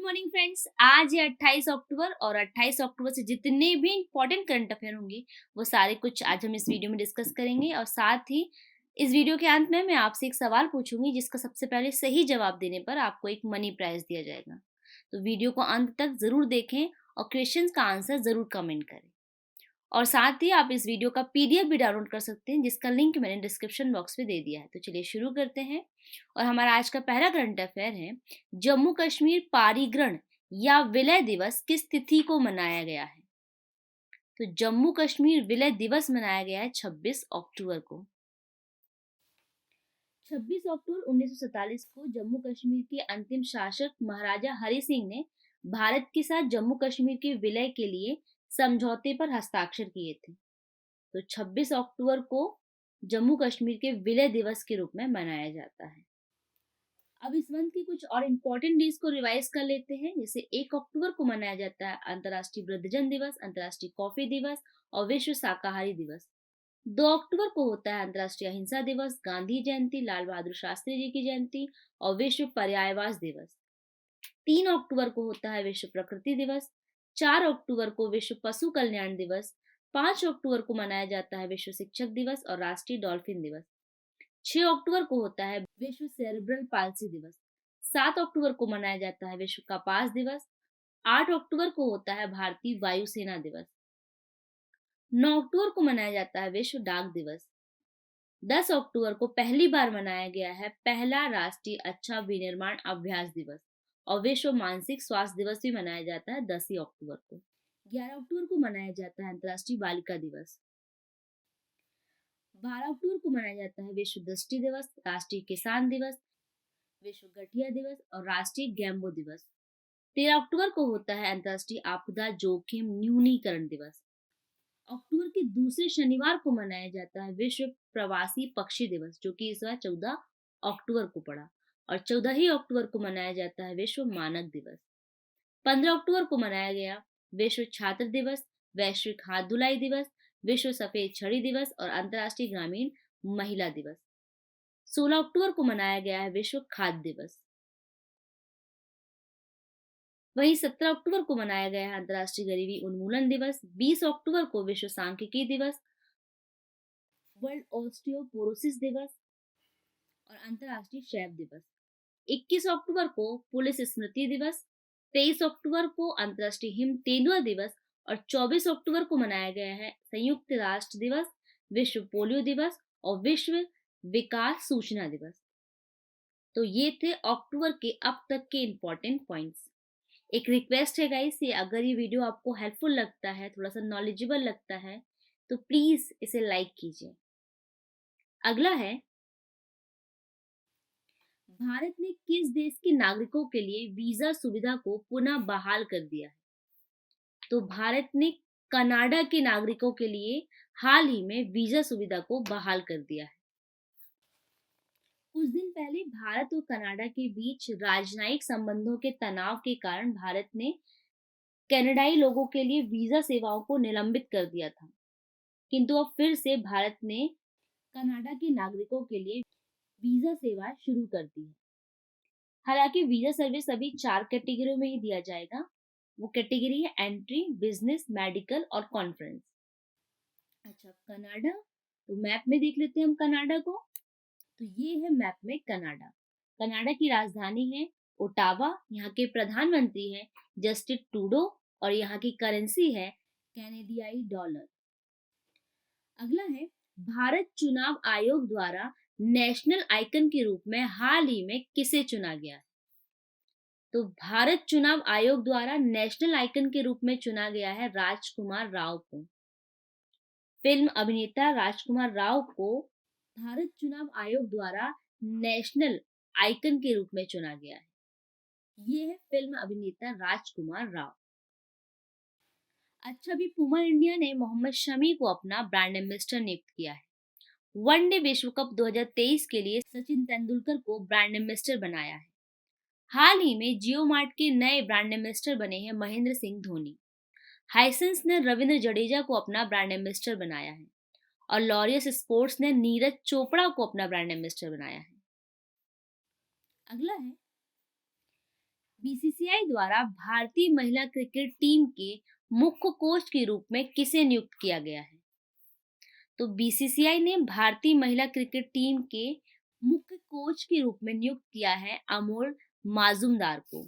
Morning friends. आज है 28 अक्टूबर और 28 अक्टूबर से जितने भी इंपॉर्टेंट करंट अफेयर होंगे वो सारे कुछ आज हम इस वीडियो में डिस्कस करेंगे। और साथ ही इस वीडियो के अंत में मैं आपसे एक सवाल पूछूंगी जिसका सबसे पहले सही जवाब देने पर आपको एक मनी प्राइज दिया जाएगा। तो वीडियो को अंत तक जरूर देखें और क्वेश्चंस का आंसर जरूर कमेंट करें। और साथ ही आप इस वीडियो का पीडीएफ भी डाउनलोड कर सकते हैं जिसका लिंक मैंने डिस्क्रिप्शन बॉक्स में दे दिया है। तो चलिए शुरू करते हैं। और हमारा आज का पहला करंट अफेयर है, जम्मू कश्मीर पारिगृण या विलय दिवस किस तिथि को मनाया गया है? तो जम्मू कश्मीर विलय दिवस मनाया गया है 26 अक्टूबर को। 26 अक्टूबर 1947 को जम्मू कश्मीर के अंतिम शासक महाराजा हरि सिंह ने भारत के साथ जम्मू कश्मीर के विलय के लिए समझौते पर हस्ताक्षर किए थे। तो 26 अक्टूबर को जम्मू कश्मीर के विलय दिवस के रूप में मनाया जाता है। अब इस मंथ की कुछ और इम्पोर्टेंट डेज को रिवाइज कर लेते हैं। जैसे 1 अक्टूबर को मनाया जाता है अंतर्राष्ट्रीय वृद्धजन दिवस, अंतर्राष्ट्रीय कॉफी दिवस और विश्व शाकाहारी दिवस। 2 अक्टूबर को होता है अंतर्राष्ट्रीय अहिंसा दिवस, गांधी जयंती, लाल बहादुर शास्त्री जी की जयंती और विश्व पर्यायवास दिवस। 3 अक्टूबर को होता है विश्व प्रकृति दिवस। 4 अक्टूबर को विश्व पशु कल्याण दिवस। 5 अक्टूबर को मनाया जाता है विश्व शिक्षक दिवस और राष्ट्रीय डॉल्फिन दिवस। 6 अक्टूबर को होता है विश्व सेरेब्रल पाल्सी दिवस। 7 अक्टूबर को मनाया जाता है विश्व कपास दिवस। 8 अक्टूबर को होता है भारतीय वायुसेना दिवस। 9 अक्टूबर को मनाया जाता है विश्व डाक दिवस। 10 अक्टूबर को पहली बार मनाया गया है पहला राष्ट्रीय अच्छा विनिर्माण अभ्यास दिवस और विश्व मानसिक स्वास्थ्य दिवस भी मनाया जाता है 10 ही अक्टूबर को। 11 अक्टूबर को मनाया जाता है अंतर्राष्ट्रीय बालिका दिवस। 12 अक्टूबर को मनाया जाता है विश्व दृष्टि दिवस, राष्ट्रीय किसान दिवस, विश्व गठिया दिवस और राष्ट्रीय गैम्बो दिवस। 13 अक्टूबर को होता है अंतर्राष्ट्रीय आपदा जोखिम न्यूनीकरण दिवस। अक्टूबर के दूसरे शनिवार को मनाया जाता है विश्व प्रवासी पक्षी दिवस, जो कि इस बार 14 अक्टूबर को पड़ा। और 14 ही अक्टूबर को मनाया जाता है विश्व मानक दिवस। 15 अक्टूबर को मनाया गया विश्व छात्र दिवस, वैश्विक हाथ धुलाई दिवस, विश्व सफेद छड़ी दिवस और अंतर्राष्ट्रीय ग्रामीण महिला दिवस। 16 अक्टूबर को मनाया गया है विश्व खाद्य दिवस। वहीं 17 अक्टूबर को मनाया गया है अंतर्राष्ट्रीय गरीबी उन्मूलन दिवस। 20 अक्टूबर को विश्व सांख्यिकी दिवस, वर्ल्ड ऑस्टियोपोरोसिस दिवस और अंतर्राष्ट्रीय शैव दिवस। 21 अक्टूबर को पुलिस स्मृति दिवस। 23 अक्टूबर को अंतर्राष्ट्रीय हिम तेंदुआ दिवस और 24 अक्टूबर को मनाया गया है संयुक्त राष्ट्र दिवस, विश्व पोलियो दिवस और विश्व विकास सूचना दिवस। तो ये थे अक्टूबर के अब तक के इम्पोर्टेंट पॉइंट्स। एक रिक्वेस्ट है गाइस, ये अगर ये वीडियो आपको हेल्पफुल लगता है, थोड़ा सा नॉलेजेबल लगता है, तो प्लीज इसे लाइक कीजिए। अगला है, भारत ने किस देश के नागरिकों के लिए वीजा सुविधा को पुनः बहाल कर दिया है? तो भारत ने कनाडा के नागरिकों के लिए हाल ही में वीजा सुविधा को बहाल कर दिया है। कुछ दिन पहले भारत और कनाडा के बीच राजनयिक संबंधों के तनाव के कारण भारत ने कनाडाई लोगों के लिए वीजा सेवाओं को निलंबित कर दिया था, किंतु अब फिर से भारत ने कनाडा के नागरिकों के लिए वीजा सेवा शुरू कर दी है। हालांकि वीजा सर्विस अभी 4 कैटेगरियों में ही दिया जाएगा। वो कैटेगरी है एंट्री, बिजनेस, मेडिकल और कॉन्फ्रेंस। अच्छा, कनाडा, तो मैप में देख लेते हैं हम कनाडा को। तो ये है मैप में कनाडा। कनाडा की राजधानी है ओटावा, यहाँ के प्रधानमंत्री हैं जस्टिन ट्रूडो और यहाँ की करेंसी है कैनेडियाई डॉलर। अगला है, भारत चुनाव आयोग द्वारा नेशनल आइकन के रूप में हाल ही में किसे चुना गया? तो भारत चुनाव आयोग द्वारा नेशनल आइकन के रूप में चुना गया है राजकुमार राव को। फिल्म अभिनेता राजकुमार राव को भारत चुनाव आयोग द्वारा नेशनल आइकन के रूप में चुना गया है। ये है फिल्म अभिनेता राजकुमार राव। अच्छा, भी पुमा इंडिया ने मोहम्मद शमी को अपना ब्रांड एम्बेसडर नियुक्त किया है। वनडे विश्व कप 2023 के लिए सचिन तेंदुलकर को ब्रांड एम्बेसडर बनाया है। हाल ही में जियो मार्ट के नए ब्रांड एम्बेसडर बने हैं महेंद्र सिंह धोनी। हाइसेंस ने रविंद्र जडेजा को अपना ब्रांड एम्बेसडर बनाया है और लॉरियस स्पोर्ट्स ने नीरज चोपड़ा को अपना ब्रांड एम्बेसडर बनाया है। अगला है, बीसीसीआई द्वारा भारतीय महिला क्रिकेट टीम के मुख्य कोच के रूप में किसे नियुक्त किया गया है? तो बीसीसीआई ने भारतीय महिला क्रिकेट टीम के मुख्य कोच के रूप में नियुक्त किया है अमोल माजुमदार को।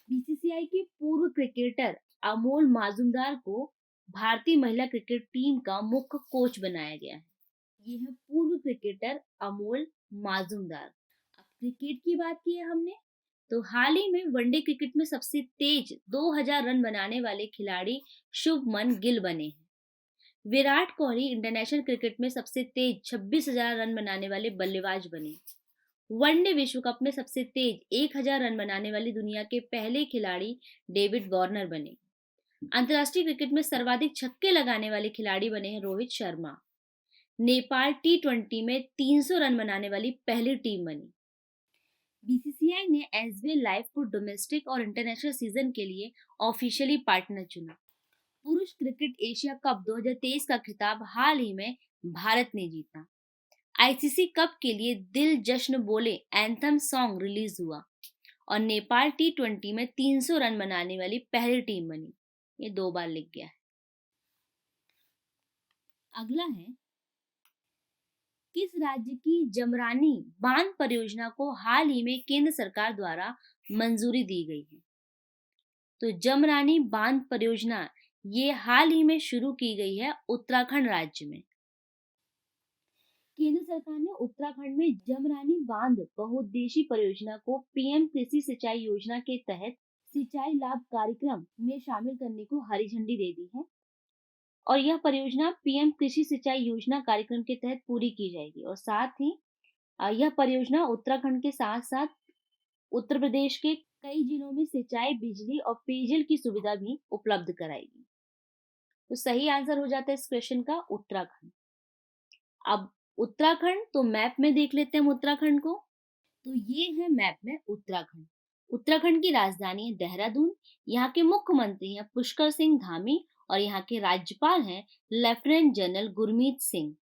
बीसीसीआई के पूर्व क्रिकेटर अमोल माजुमदार को भारतीय महिला क्रिकेट टीम का मुख्य कोच बनाया गया है। ये है पूर्व क्रिकेटर अमोल माजुमदार। अब क्रिकेट की बात की है हमने, तो हाल ही में वनडे क्रिकेट में सबसे तेज 2000 रन बनाने वाले खिलाड़ी शुभमन गिल बने हैं। विराट कोहली इंटरनेशनल क्रिकेट में सबसे तेज 26,000 रन बनाने वाले बल्लेबाज बने। वनडे विश्व कप में सबसे तेज 1000 रन बनाने वाली दुनिया के पहले खिलाड़ी डेविड वार्नर बने। अंतर्राष्ट्रीय क्रिकेट में सर्वाधिक छक्के लगाने वाले खिलाड़ी बने हैं रोहित शर्मा। नेपाल टी20 में 300 रन बनाने वाली पहली टीम बनी। बीसीसीआई ने एसबीआई लाइव को डोमेस्टिक और इंटरनेशनल सीजन के लिए ऑफिशियली पार्टनर चुना। पुरुष क्रिकेट एशिया कप 2023 का खिताब हाल ही में भारत ने जीता। आईसीसी कप के लिए दिल जश्न बोले एंथम सॉन्ग रिलीज हुआ और नेपाल टी20 में 300 रन बनाने वाली पहली टीम बनी। ये 2 बार लिख गया है। अगला है, किस राज्य की जमरानी बांध परियोजना को हाल ही में केंद्र सरकार द्वारा मंजूरी दी गई है? तो जमरानी बांध परियोजना ये हाल ही में शुरू की गई है उत्तराखंड राज्य में। केंद्र सरकार ने उत्तराखंड में जमरानी बांध बहुउद्देशीय परियोजना को पीएम कृषि सिंचाई योजना के तहत सिंचाई लाभ कार्यक्रम में शामिल करने को हरी झंडी दे दी है और यह परियोजना पीएम कृषि सिंचाई योजना कार्यक्रम के तहत पूरी की जाएगी और साथ ही यह परियोजना उत्तराखंड के साथ साथ उत्तर प्रदेश के कई जिलों में सिंचाई, बिजली और पेयजल की सुविधा भी उपलब्ध कराएगी। तो सही आंसर हो जाता है इस क्वेश्चन का उत्तराखंड। अब उत्तराखंड, तो मैप में देख लेते हैं हम उत्तराखंड को। तो ये है मैप में उत्तराखंड। उत्तराखंड की राजधानी है देहरादून। यहाँ के मुख्यमंत्री हैं पुष्कर सिंह धामी और यहाँ के राज्यपाल हैं लेफ्टिनेंट जनरल गुरमीत सिंह।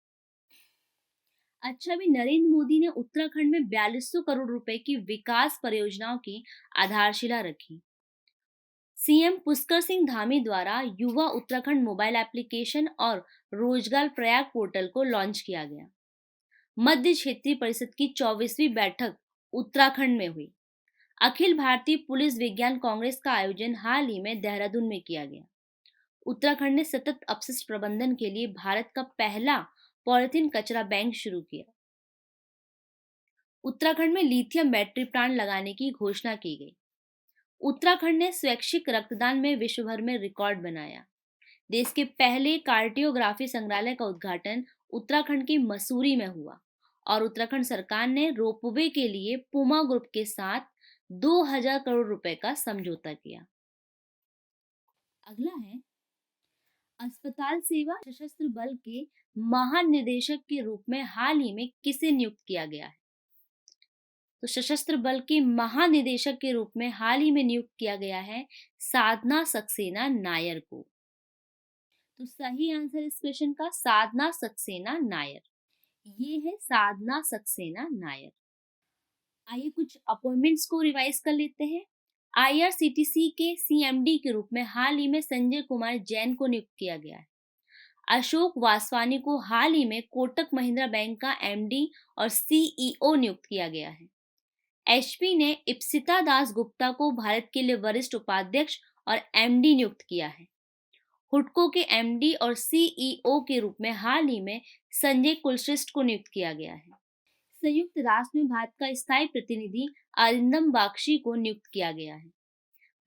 अच्छा, भी नरेंद्र मोदी ने उत्तराखंड में 4200 करोड़ रुपए की विकास परियोजनाओं की आधारशिला रखी। सीएम पुष्कर सिंह धामी द्वारा युवा उत्तराखंड मोबाइल एप्लीकेशन और रोजगार प्रयाग पोर्टल को लॉन्च किया गया। मध्य क्षेत्रीय परिषद की 24वीं बैठक उत्तराखंड में हुई। अखिल भारतीय पुलिस विज्ञान कांग्रेस का आयोजन हाल ही में देहरादून में किया गया। उत्तराखंड ने सतत अपशिष्ट प्रबंधन के लिए भारत का पहला पॉलिथीन कचरा बैंक शुरू किया। उत्तराखंड में लिथियम बैटरी प्लांट लगाने की घोषणा की गई। उत्तराखंड ने स्वैच्छिक रक्तदान में विश्व भर में रिकॉर्ड बनाया। देश के पहले कार्डियोग्राफी संग्रहालय का उद्घाटन उत्तराखंड के मसूरी में हुआ और उत्तराखंड सरकार ने रोपवे के लिए पुमा ग्रुप के साथ 2000 करोड़ रुपए का समझौता किया। अगला है, अस्पताल सेवा सशस्त्र बल के महानिदेशक के रूप में हाल ही में किसे नियुक्त किया गया है? तो सशस्त्र बल के महानिदेशक के रूप में हाल ही में नियुक्त किया गया है साधना सक्सेना नायर को। तो सही आंसर इस क्वेश्चन का साधना सक्सेना नायर। ये है साधना सक्सेना नायर। आइए कुछ अपॉइंटमेंट्स को रिवाइज कर लेते हैं। आईआरसीटीसी के सीएमडी के रूप में हाल ही में संजय कुमार जैन को नियुक्त किया गया है। अशोक वासवानी को हाल ही में कोटक महिंद्रा बैंक का एमडी और सीईओ नियुक्त किया गया है। एचपी ने इप्सिता दास गुप्ता को भारत के लिए वरिष्ठ उपाध्यक्ष और एमडी नियुक्त किया है। हुडको के एमडी और सीईओ के रूप में हाल ही में संजय कुलश्रेष्ठ को नियुक्त किया गया है। संयुक्त राष्ट्र में भारत का स्थायी प्रतिनिधि अरिंदम बागची को नियुक्त किया गया है।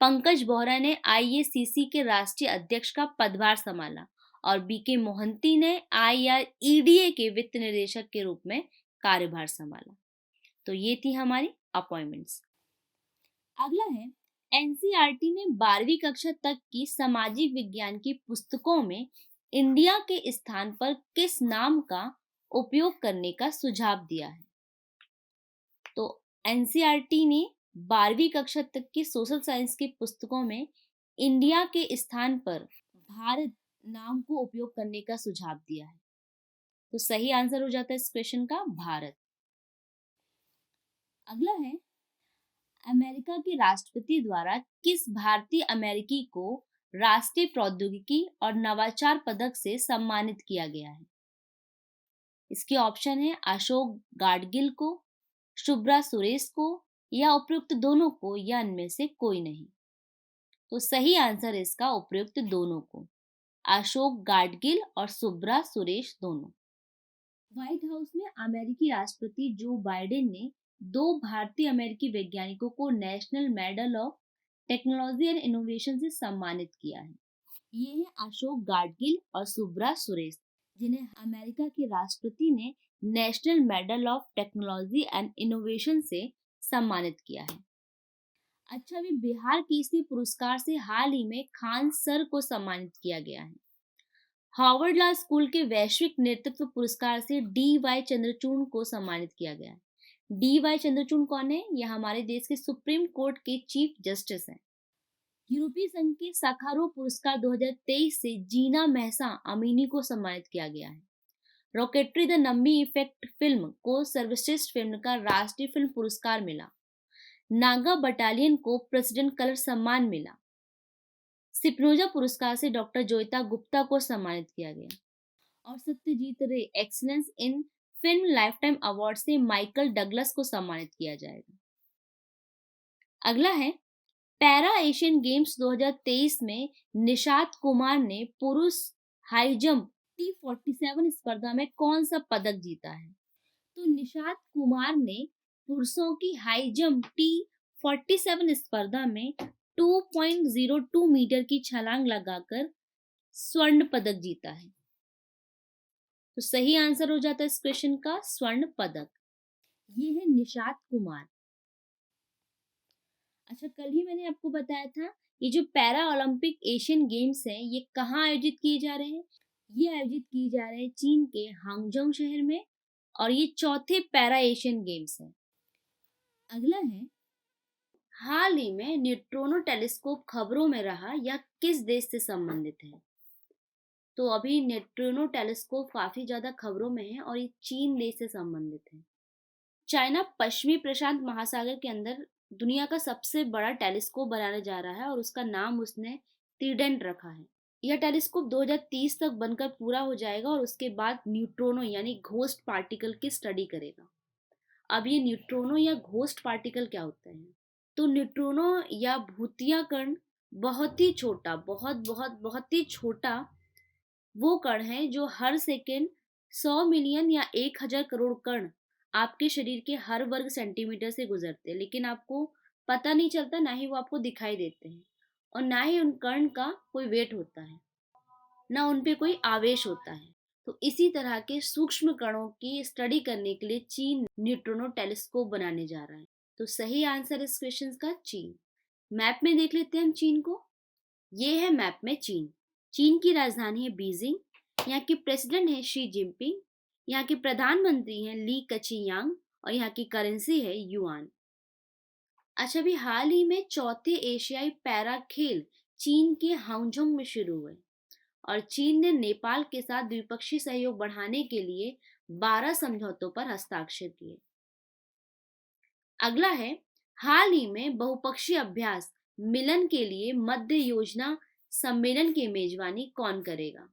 पंकज बोहरा ने आईएसीसी के राष्ट्रीय अध्यक्ष का पदभार संभाला और बीके मोहंती ने आईआरईडीए के वित्त निर्देशक के रूप में कार्यभार संभाला। तो ये थी हमारी अपॉइंटमेंट्स। अगला है, एनसीईआरटी ने 12वीं कक्षा तक की सामाजिक विज्ञान की पुस्तकों में इंडिया के स्थान पर किस नाम का उपयोग करने का सुझाव दिया है? तो एनसीईआरटी ने 12वीं कक्षा तक की सोशल साइंस की पुस्तकों में इंडिया के स्थान पर भारत नाम को उपयोग करने का सुझाव दिया है। तो सही आंसर हो जाता है इस क्वेश्चन का भारत। अगला है, अमेरिका के राष्ट्रपति द्वारा किस भारतीय अमेरिकी को राष्ट्रीय प्रौद्योगिकी और नवाचार पदक से सम्मानित किया गया है? इसके ऑप्शन है अशोक गाडगिल को, शुभ्रा सुरेश को, या उपयुक्त दोनों को, या इनमें से कोई नहीं। तो सही आंसर इसका उपयुक्त दोनों को, अशोक गाडगिल और शुभ्रा सुरेश दोनों। व्हाइट हाउस में अमेरिकी राष्ट्रपति जो बाइडेन ने 2 भारतीय अमेरिकी वैज्ञानिकों को national medal of technology and innovation से सम्मानित किया है। ये है अशोक गाडगिल और शुभ्रा सुरेश, जिन्हें अमेरिका के राष्ट्रपति ने national medal of technology and innovation से सम्मानित किया है। अच्छा, भी बिहार केसरी पुरस्कार से हाल ही में खान सर को सम्मानित किया गया है। हार्वर्ड लॉ स्कूल के वैश्विक नेतृत्व पुरस्कार से डी.वाई. चंद्रचूड़ को सम्मानित किया गया है। डी.वाई. चंद्रचूड़ कौन है? यह हमारे देश के सुप्रीम कोर्ट के चीफ जस्टिस हैं। यूरोपीय संघ के साखारोव पुरस्कार 2023 से जीना महसा अमीनी को सम्मानित किया गया है। Rocketry the Nambi effect film को सर्वश्रेष्ठ फिल्म का राष्ट्रीय फिल्म पुरस्कार मिला। नागा बटालियन को प्रेसिडेंट कलर सम्मान मिला। सिपनोजा पुरस्कार से डॉक्टर जोयिता गुप्ता को सम्मानित किया गया। और सत्यजीत रे excellence in film lifetime award से माइकल डगलस को सम्मानित किया जाएगा। अगला है, पैरा एशियन गेम्स 2023 में निशात कुमार ने पुरुष हाई जंप T47 स्पर्धा में कौन सा पदक जीता है? तो निशात कुमार ने पुरुषों की हाई जंप T47 स्पर्धा में 2.02 मीटर की छलांग लगाकर स्वर्ण पदक जीता है। तो सही आंसर हो जाता है इस क्वेश्चन का स्वर्ण पदक। ये है निशात कुमार। अच्छा, कल ही मैंने आपको बताया था ये जो पैरा ओलंपिक एशियन गेम्स हैं ये कहाँ आयोजित किए जा रहे हैं? ये आयोजित किए जा रहे हैं चीन के हांगजोंग शहर में, और ये चौथे पैरा एशियन गेम्स हैं। अगला है, हाल ही में न्यूट्रोनो टेलीस्कोप खबरों में रहा, यह किस देश से संबंधित है? तो अभी न्यूट्रिनो टेलीस्कोप काफी ज्यादा खबरों में है और ये चीन देश से संबंधित है। चाइना पश्चिमी प्रशांत महासागर के अंदर दुनिया का सबसे बड़ा टेलीस्कोप बनाने जा रहा है और उसका नाम उसने ट्रीडेंट रखा है। यह टेलीस्कोप 2030 तक बनकर पूरा हो जाएगा और उसके बाद न्यूट्रोनो यानी घोस्ट पार्टिकल की स्टडी करेगा। अब ये न्यूट्रोनो या घोस्ट पार्टिकल क्या होता है? तो न्यूट्रोनो या भूतिया कण बहुत ही छोटा, बहुत ही छोटा वो कण है जो हर सेकेंड 100 मिलियन या 1000 करोड़ कण आपके शरीर के हर वर्ग सेंटीमीटर से गुजरते हैं, लेकिन आपको पता नहीं चलता, ना ही वो आपको दिखाई देते हैं, और ना ही उन कण का कोई वेट होता है, ना उन पे कोई आवेश होता है। तो इसी तरह के सूक्ष्म कणों की स्टडी करने के लिए चीन न्यूट्रोनो टेलीस्कोप बनाने जा रहा है। तो सही आंसर इस क्वेश्चन का चीन। मैप में देख लेते हैं हम चीन को। ये है मैप में चीन। चीन की राजधानी है बीजिंग, यहाँ की प्रेसिडेंट है शी जिनपिंग, यहाँ के प्रधानमंत्री हैं ली कचियांग, और यहाँ की करेंसी है युआन। अच्छा, भी हाल ही में चौथे एशियाई पैरा खेल चीन के हांगझोंग में शुरू हुए और चीन ने नेपाल के साथ द्विपक्षीय सहयोग बढ़ाने के लिए 12 समझौतों पर हस्ताक्षर किए। अगला है, हाल ही में बहुपक्षीय अभ्यास मिलन के लिए मध्य योजना सम्मेलन की मेजबानी कौन करेगा?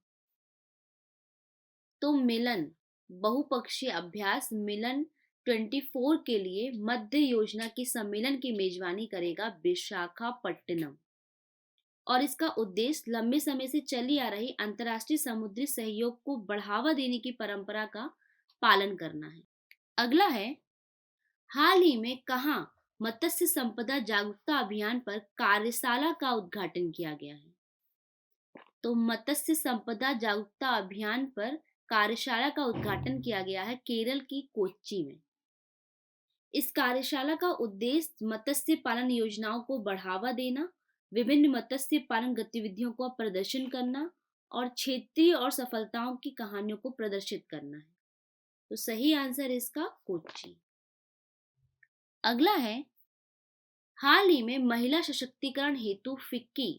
तो मिलन बहुपक्षीय अभ्यास मिलन 24 के लिए मध्य योजना की सम्मेलन की मेजबानी करेगा विशाखापट्टनम, और इसका उद्देश्य लंबे समय से चली आ रही अंतर्राष्ट्रीय समुद्री सहयोग को बढ़ावा देने की परंपरा का पालन करना है। अगला है, हाल ही में कहाँ मत्स्य संपदा जागरूकता अभियान पर कार्यशाला का उद्घाटन किया गया है? तो मत्स्य संपदा जागरूकता अभियान पर कार्यशाला का उद्घाटन किया गया है केरल की कोच्चि में। इस कार्यशाला का उद्देश्य मत्स्य पालन योजनाओं को बढ़ावा देना, विभिन्न मत्स्य पालन गतिविधियों को प्रदर्शन करना और क्षेत्रीय और सफलताओं की कहानियों को प्रदर्शित करना है। तो सही आंसर इसका कोच्चि। अगला है, हाल ही में महिला सशक्तिकरण हेतु FICCI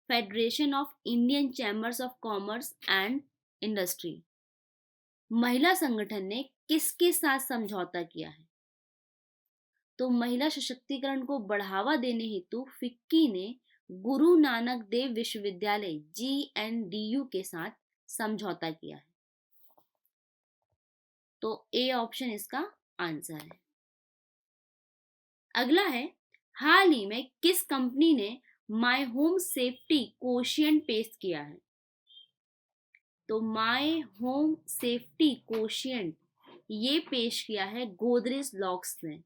federation of Indian chambers of commerce and industry महिला संगठन ने किसके साथ समझौता किया है? तो महिला सशक्तिकरण को बढ़ावा देने हेतु फिक्की ने गुरु नानक देव विश्वविद्यालय GNDU के साथ समझौता किया है। तो ए ऑप्शन इसका आंसर है। अगला है, हाल ही में किस कंपनी ने माय होम सेफ्टी कोशिएंट पेश किया है? तो माय होम सेफ्टी कोशिएंट ये पेश किया है गोदरेज लॉक्स ने।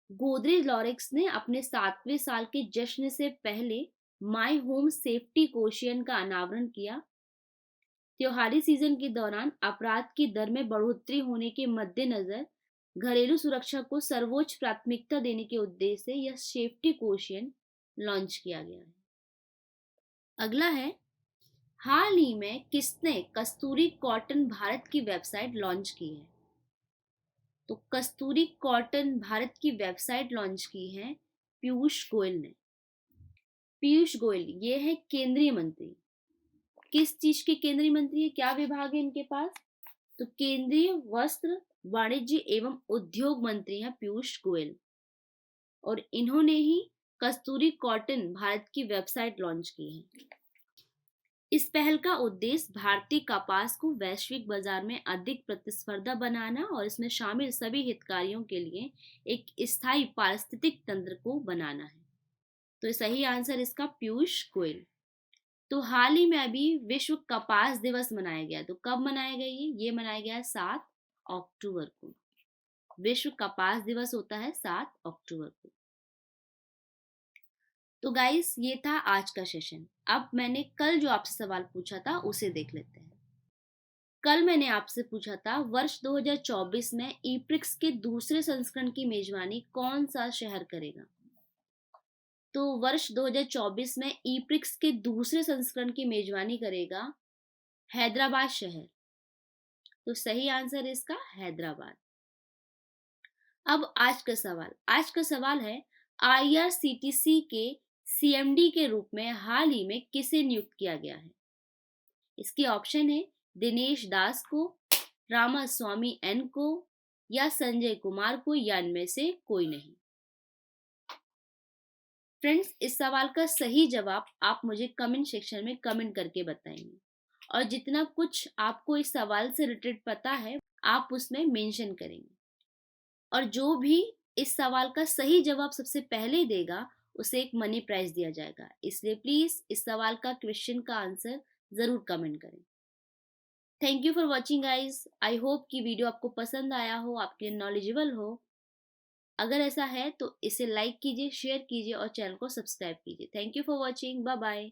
गोदरेज लॉरिक्स ने अपने 7वें साल के जश्न से पहले माय होम सेफ्टी कोशिएंट का अनावरण किया। त्योहारी सीजन के दौरान अपराध की दर में बढ़ोतरी होने के मद्देनजर घरेलू सुरक्षा को सर्वोच्च प्राथमिकता देने के उद्देश्य से यह सेफ्टी कोशिएंट लॉन्च किया गया है। अगला है, हाल ही में किसने कस्तूरी कॉटन भारत की वेबसाइट लॉन्च की है? तो कस्तूरी कॉटन भारत की वेबसाइट लॉन्च की है पीयूष गोयल ने। पीयूष गोयल ये है केंद्रीय मंत्री। किस चीज के केंद्रीय मंत्री है, क्या विभाग है इनके पास? तो केंद्रीय वस्त्र वाणिज्य एवं उद्योग मंत्री हैं पीयूष गोयल, और इन्होंने ही कस्तूरी कॉटन भारत की वेबसाइट लॉन्च की है। इस पहल का उद्देश्य भारतीय कपास को वैश्विक बाजार में अधिक प्रतिस्पर्धा बनाना और इसमें शामिल सभी हितधारकों के लिए एक स्थायी पारिस्थितिक तंत्र को बनाना है। तो सही आंसर इसका पीयूष गोयल। तो हाल ही में अभी विश्व कपास दिवस मनाया गया। तो कब मनाया गया? ये मनाया गया 7 अक्टूबर को। विश्व कपास दिवस होता है 7 अक्टूबर को। तो गाइस ये था आज का सेशन। अब मैंने कल जो आपसे सवाल पूछा था उसे देख लेते हैं। कल मैंने आपसे पूछा था वर्ष 2024 में ईप्रिक्स के दूसरे संस्करण की मेजबानी कौन सा शहर करेगा? तो वर्ष 2024 में ईप्रिक्स के दूसरे संस्करण की मेजबानी करेगा हैदराबाद शहर। तो सही आंसर इसका हैदराबाद। अब आज का सवाल है, IRCTC के CMD के रूप में हाल ही में किसे नियुक्त किया गया है? इसके ऑप्शन है दिनेश दास को, रामास्वामी N को, या संजय कुमार को, या इनमें से कोई नहीं। फ्रेंड्स, इस सवाल का सही जवाब आप मुझे कमेंट सेक्शन में कमेंट करके बताएंगे, और जितना कुछ आपको इस सवाल से रिलेटेड पता है आप उसमें मेंशन करेंगे, और जो भी इस सवाल का सही जवाब सबसे पहले देगा उसे एक मनी प्राइज दिया जाएगा। इसलिए प्लीज इस सवाल का क्वेश्चन का आंसर जरूर कमेंट करें। Thank you for watching guys. I hope कि वीडियो आपको पसंद आया हो, आपके नॉलेजेबल हो। अगर ऐसा है तो इसे लाइक कीजिए, शेयर कीजिए और चैनल को सब्सक्राइब कीजिए। Thank you for watching. Bye bye.